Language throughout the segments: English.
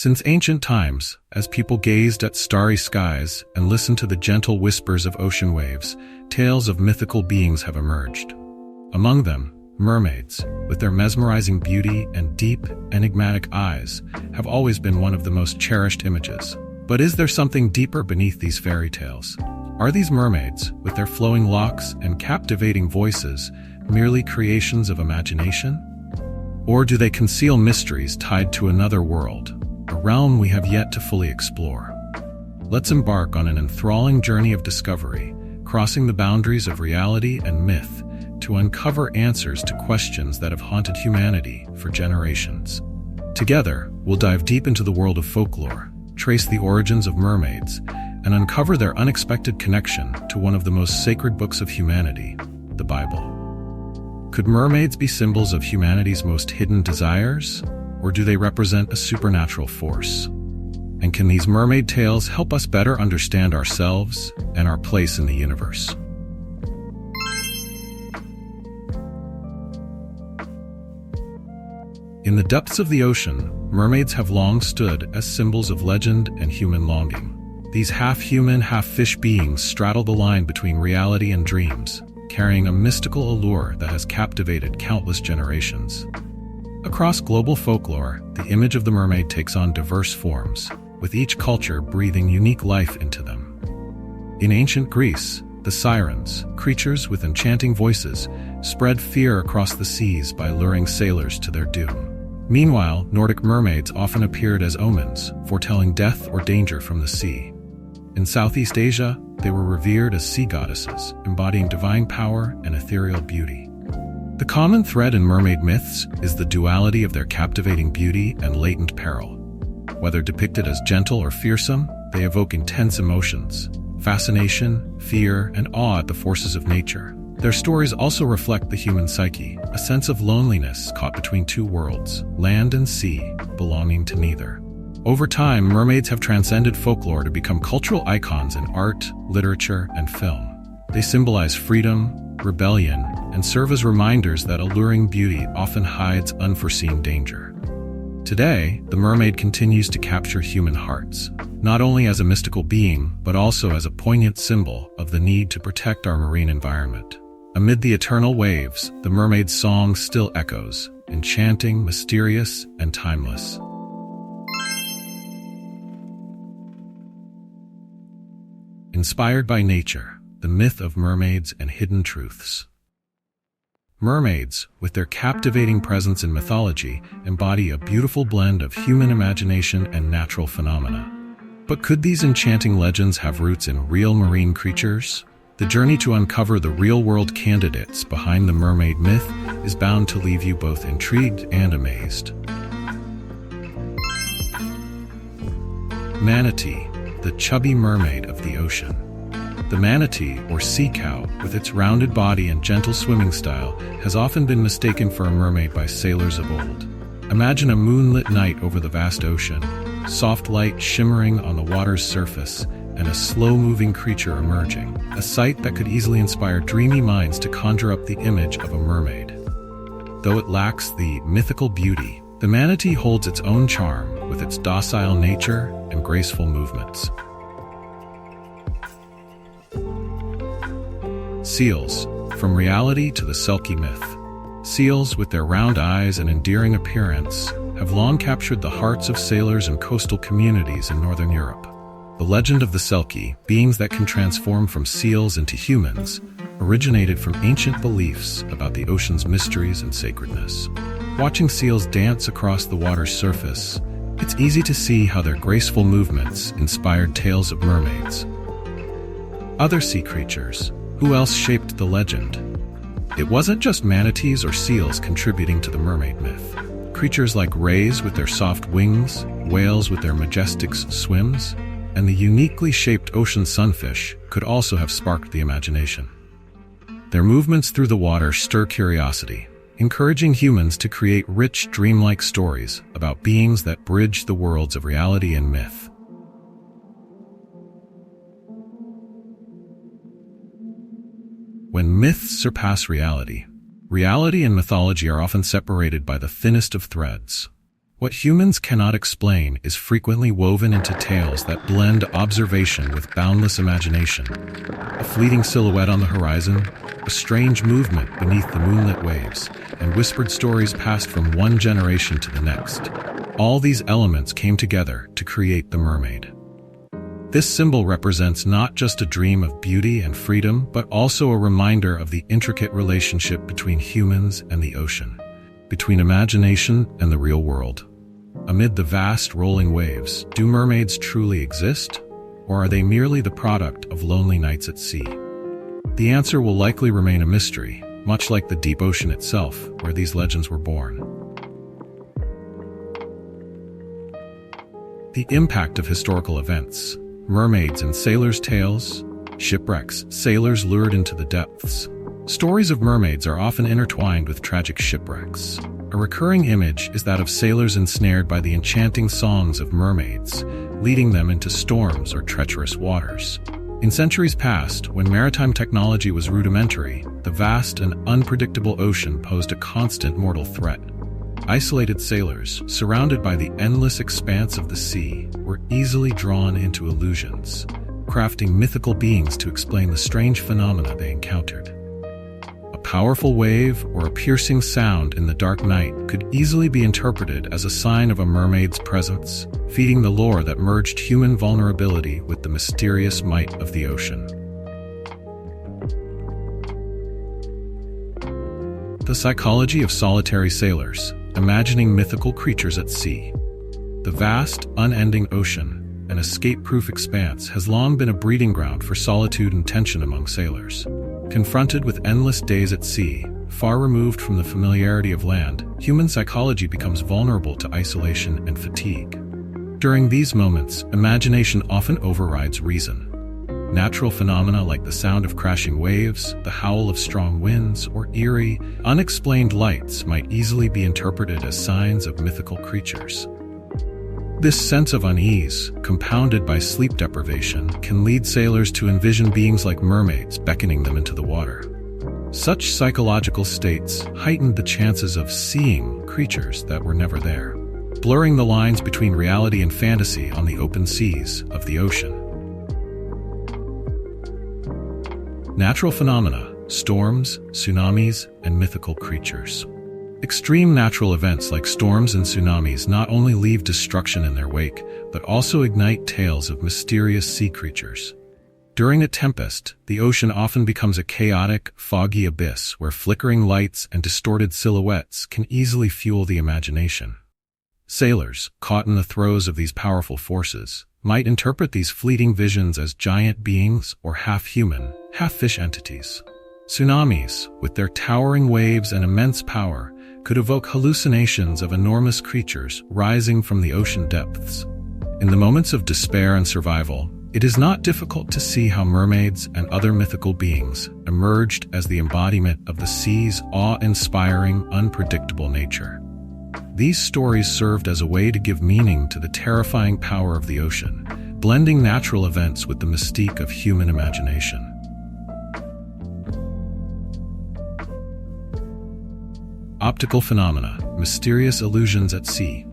Since ancient times, as people gazed at starry skies and listened to the gentle whispers of ocean waves, tales of mythical beings have emerged. Among them, mermaids, with their mesmerizing beauty and deep, enigmatic eyes, have always been one of the most cherished images. But is there something deeper beneath these fairy tales? Are these mermaids, with their flowing locks and captivating voices, merely creations of imagination? Or do they conceal mysteries tied to another world, a realm we have yet to fully explore? Let's embark on an enthralling journey of discovery, crossing the boundaries of reality and myth to uncover answers to questions that have haunted humanity for generations. Together, we'll dive deep into the world of folklore, trace the origins of mermaids, and uncover their unexpected connection to one of the most sacred books of humanity, the Bible. Could mermaids be symbols of humanity's most hidden desires, or do they represent a supernatural force? And can these mermaid tales help us better understand ourselves and our place in the universe? In the depths of the ocean, mermaids have long stood as symbols of legend and human longing. These half-human, half-fish beings straddle the line between reality and dreams, carrying a mystical allure that has captivated countless generations. Across global folklore, the image of the mermaid takes on diverse forms, with each culture breathing unique life into them. In ancient Greece, the sirens, creatures with enchanting voices, spread fear across the seas by luring sailors to their doom. Meanwhile, Nordic mermaids often appeared as omens, foretelling death or danger from the sea. In Southeast Asia, they were revered as sea goddesses, embodying divine power and ethereal beauty. The common thread in mermaid myths is the duality of their captivating beauty and latent peril. Whether depicted as gentle or fearsome, they evoke intense emotions: fascination, fear, and awe at the forces of nature. Their stories also reflect the human psyche, a sense of loneliness caught between two worlds, land and sea, belonging to neither. Over time, mermaids have transcended folklore to become cultural icons in art, literature, and film. They symbolize freedom, rebellion, and serve as reminders that alluring beauty often hides unforeseen danger. Today, the mermaid continues to capture human hearts, not only as a mystical being, but also as a poignant symbol of the need to protect our marine environment. Amid the eternal waves, the mermaid's song still echoes, enchanting, mysterious, and timeless. Inspired by nature, the myth of mermaids and hidden truths. Mermaids, with their captivating presence in mythology, embody a beautiful blend of human imagination and natural phenomena. But could these enchanting legends have roots in real marine creatures? The journey to uncover the real-world candidates behind the mermaid myth is bound to leave you both intrigued and amazed. Manatee, the chubby mermaid of the ocean. The manatee, or sea cow, with its rounded body and gentle swimming style, has often been mistaken for a mermaid by sailors of old. Imagine a moonlit night over the vast ocean, soft light shimmering on the water's surface, and a slow-moving creature emerging, a sight that could easily inspire dreamy minds to conjure up the image of a mermaid. Though it lacks the mythical beauty, the manatee holds its own charm with its docile nature and graceful movements. Seals, from reality to the Selkie myth. Seals, with their round eyes and endearing appearance, have long captured the hearts of sailors and coastal communities in Northern Europe. The legend of the Selkie, beings that can transform from seals into humans, originated from ancient beliefs about the ocean's mysteries and sacredness. Watching seals dance across the water's surface, it's easy to see how their graceful movements inspired tales of mermaids. Other sea creatures. Who else shaped the legend? It wasn't just manatees or seals contributing to the mermaid myth. Creatures like rays with their soft wings, whales with their majestic swims, and the uniquely shaped ocean sunfish could also have sparked the imagination. Their movements through the water stir curiosity, encouraging humans to create rich, dreamlike stories about beings that bridge the worlds of reality and myth. When myths surpass reality, reality and mythology are often separated by the thinnest of threads. What humans cannot explain is frequently woven into tales that blend observation with boundless imagination. A fleeting silhouette on the horizon, a strange movement beneath the moonlit waves, and whispered stories passed from one generation to the next. All these elements came together to create the mermaid. This symbol represents not just a dream of beauty and freedom, but also a reminder of the intricate relationship between humans and the ocean, between imagination and the real world. Amid the vast rolling waves, do mermaids truly exist, or are they merely the product of lonely nights at sea? The answer will likely remain a mystery, much like the deep ocean itself, where these legends were born. The impact of historical events. Mermaids in sailors' tales, shipwrecks, sailors lured into the depths. Stories of mermaids are often intertwined with tragic shipwrecks. A recurring image is that of sailors ensnared by the enchanting songs of mermaids, leading them into storms or treacherous waters. In centuries past, when maritime technology was rudimentary, the vast and unpredictable ocean posed a constant mortal threat. Isolated sailors, surrounded by the endless expanse of the sea, were easily drawn into illusions, crafting mythical beings to explain the strange phenomena they encountered. A powerful wave or a piercing sound in the dark night could easily be interpreted as a sign of a mermaid's presence, feeding the lore that merged human vulnerability with the mysterious might of the ocean. The psychology of solitary sailors, imagining mythical creatures at sea. The vast, unending ocean, an escape-proof expanse, has long been a breeding ground for solitude and tension among sailors. Confronted with endless days at sea, far removed from the familiarity of land, human psychology becomes vulnerable to isolation and fatigue. During these moments, imagination often overrides reason. Natural phenomena like the sound of crashing waves, the howl of strong winds, or eerie, unexplained lights might easily be interpreted as signs of mythical creatures. This sense of unease, compounded by sleep deprivation, can lead sailors to envision beings like mermaids beckoning them into the water. Such psychological states heightened the chances of seeing creatures that were never there, blurring the lines between reality and fantasy on the open seas of the ocean. Natural phenomena, storms, tsunamis, and mythical creatures. Extreme natural events like storms and tsunamis not only leave destruction in their wake, but also ignite tales of mysterious sea creatures. During a tempest, the ocean often becomes a chaotic, foggy abyss where flickering lights and distorted silhouettes can easily fuel the imagination. Sailors, caught in the throes of these powerful forces, might interpret these fleeting visions as giant beings or half-human, half-fish entities. Tsunamis, with their towering waves and immense power, could evoke hallucinations of enormous creatures rising from the ocean depths. In the moments of despair and survival, it is not difficult to see how mermaids and other mythical beings emerged as the embodiment of the sea's awe-inspiring, unpredictable nature. These stories served as a way to give meaning to the terrifying power of the ocean, blending natural events with the mystique of human imagination. Optical phenomena, mysterious illusions at sea.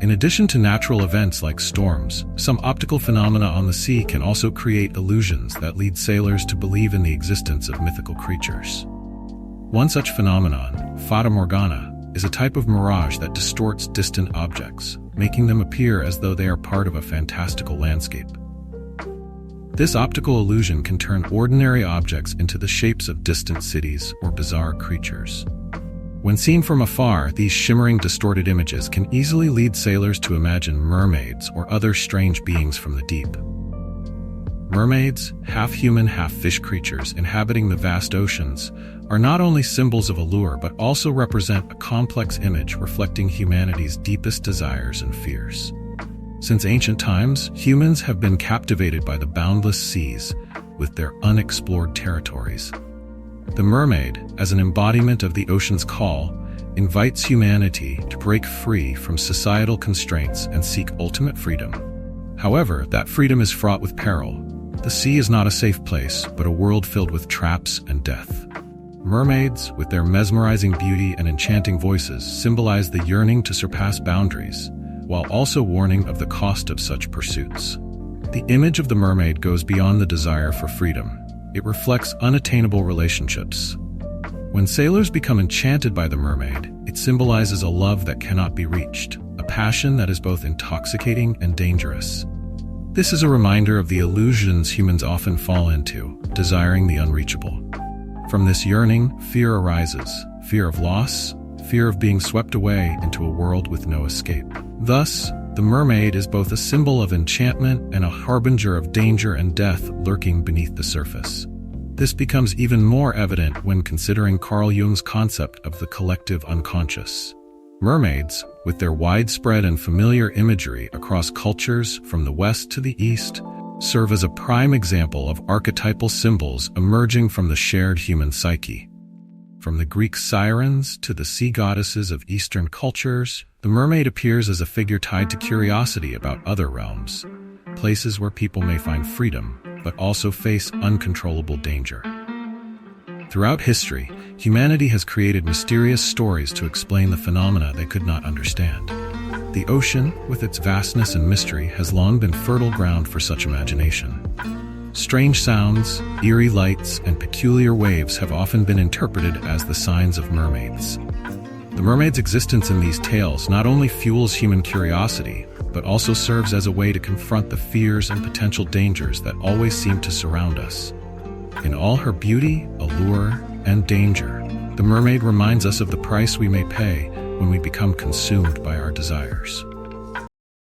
In addition to natural events like storms, some optical phenomena on the sea can also create illusions that lead sailors to believe in the existence of mythical creatures. One such phenomenon, fata morgana, is a type of mirage that distorts distant objects, making them appear as though they are part of a fantastical landscape. This optical illusion can turn ordinary objects into the shapes of distant cities or bizarre creatures. When seen from afar, these shimmering, distorted images can easily lead sailors to imagine mermaids or other strange beings from the deep. Mermaids, half-human, half-fish creatures inhabiting the vast oceans, are not only symbols of allure but also represent a complex image reflecting humanity's deepest desires and fears. Since ancient times, humans have been captivated by the boundless seas with their unexplored territories. The mermaid, as an embodiment of the ocean's call, invites humanity to break free from societal constraints and seek ultimate freedom. However, that freedom is fraught with peril. The sea is not a safe place, but a world filled with traps and death. Mermaids, with their mesmerizing beauty and enchanting voices, symbolize the yearning to surpass boundaries, while also warning of the cost of such pursuits. The image of the mermaid goes beyond the desire for freedom. It reflects unattainable relationships. When sailors become enchanted by the mermaid, it symbolizes a love that cannot be reached, a passion that is both intoxicating and dangerous. This is a reminder of the illusions humans often fall into, desiring the unreachable. From this yearning, fear arises, fear of loss, fear of being swept away into a world with no escape. Thus, the mermaid is both a symbol of enchantment and a harbinger of danger and death lurking beneath the surface. This becomes even more evident when considering Carl Jung's concept of the collective unconscious. Mermaids, with their widespread and familiar imagery across cultures from the West to the East, serve as a prime example of archetypal symbols emerging from the shared human psyche. From the Greek sirens to the sea goddesses of Eastern cultures, the mermaid appears as a figure tied to curiosity about other realms, places where people may find freedom, but also face uncontrollable danger. Throughout history, humanity has created mysterious stories to explain the phenomena they could not understand. The ocean, with its vastness and mystery, has long been fertile ground for such imagination. Strange sounds, eerie lights, and peculiar waves have often been interpreted as the signs of mermaids. The mermaid's existence in these tales not only fuels human curiosity, but also serves as a way to confront the fears and potential dangers that always seem to surround us. In all her beauty, allure, and danger, the mermaid reminds us of the price we may pay when we become consumed by our desires.